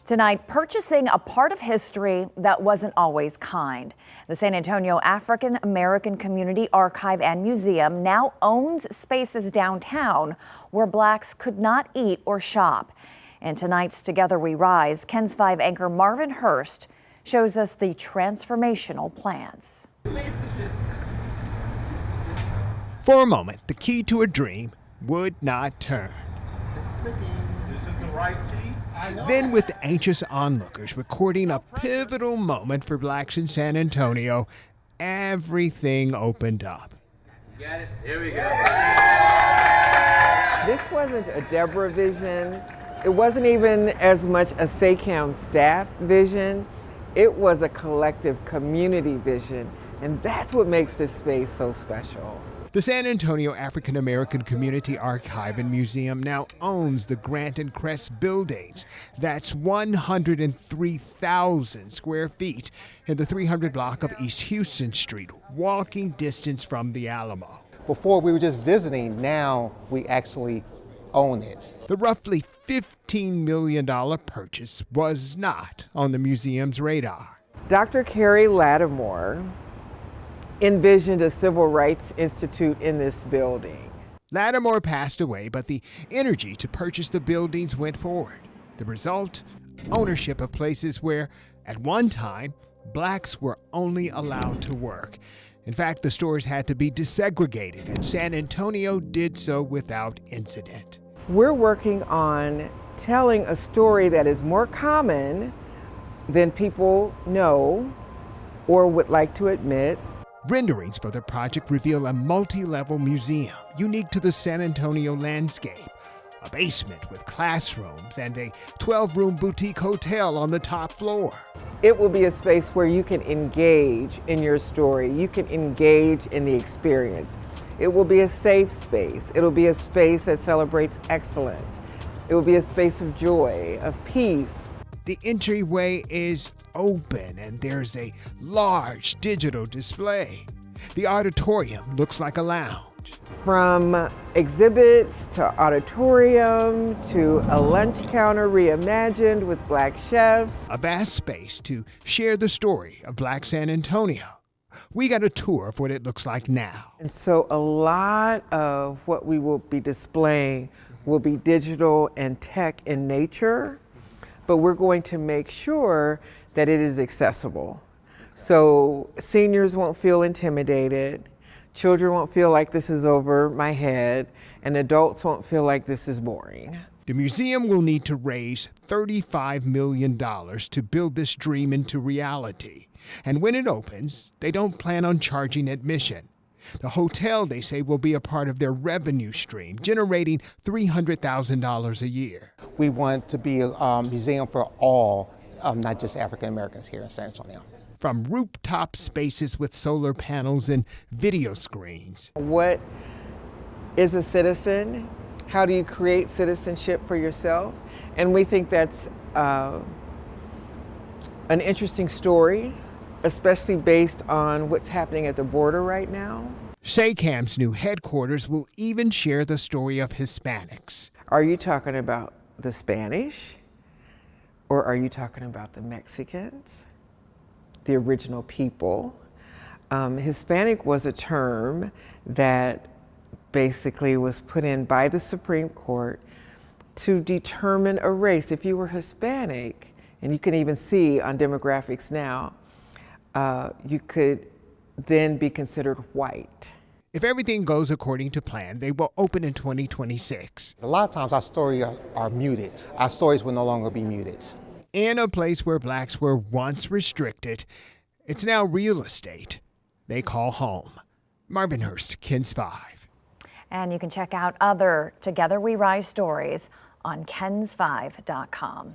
Tonight, purchasing a part of history that wasn't always kind. The San Antonio African American Community Archive and Museum now owns spaces downtown where Blacks could not eat or shop. In tonight's Together We Rise, KENS 5 anchor Marvin Hurst shows us the transformational plans. For a moment, the key to a dream would not turn. Is it the right key? Then, with anxious onlookers recording a pivotal moment for Blacks in San Antonio, everything opened up. Got it. Here we go. This wasn't a Deborah vision. It wasn't even as much a SACAM staff vision. It was a collective community vision, and that's what makes this space so special. The San Antonio African American Community Archive and Museum now owns the Grant and Crest buildings. That's 103,000 square feet in the 300 block of East Houston Street, walking distance from the Alamo. Before we were just visiting, now we actually own it. The roughly $15 million purchase was not on the museum's radar. Dr. Carrie Lattimore envisioned a civil rights institute in this building. Lattimore passed away, but the energy to purchase the buildings went forward. The result? Ownership of places where, at one time, Blacks were only allowed to work. In fact, the stores had to be desegregated, and San Antonio did so without incident. We're working on telling a story that is more common than people know or would like to admit. Renderings for the project reveal a multi-level museum unique to the San Antonio landscape. A basement with classrooms and a 12-room boutique hotel on the top floor. It will be a space where you can engage in your story. You can engage in the experience. It will be a safe space. It'll be a space that celebrates excellence. It will be a space of joy, of peace. The entryway is open and there's a large digital display. The auditorium looks like a lounge. From exhibits to auditorium to a lunch counter reimagined with Black chefs. A vast space to share the story of Black San Antonio. We got a tour of what it looks like now. And so a lot of what we will be displaying will be digital and tech in nature, but we're going to make sure that it is accessible. So seniors won't feel intimidated, children won't feel like this is over my head, and adults won't feel like this is boring. The museum will need to raise $35 million to build this dream into reality. And when it opens, they don't plan on charging admission. The hotel, they say, will be a part of their revenue stream, generating $300,000 a year. We want to be a museum for all, not just African Americans here in San Antonio. From rooftop spaces with solar panels and video screens. What is a citizen? How do you create citizenship for yourself? And we think that's an interesting story, especially based on what's happening at the border right now. SACAM's new headquarters will even share the story of Hispanics. Are you talking about the Spanish? Or are you talking about the Mexicans? The original people? Hispanic was a term that basically was put in by the Supreme Court to determine a race. If you were Hispanic, and you can even see on demographics now, you could then be considered white. If everything goes according to plan, they will open in 2026. A lot of times our stories are muted. Our stories will no longer be muted. In a place where Blacks were once restricted, it's now real estate they call home. Marvin Hurst, KENS 5. And you can check out other Together We Rise stories on KENS5.com.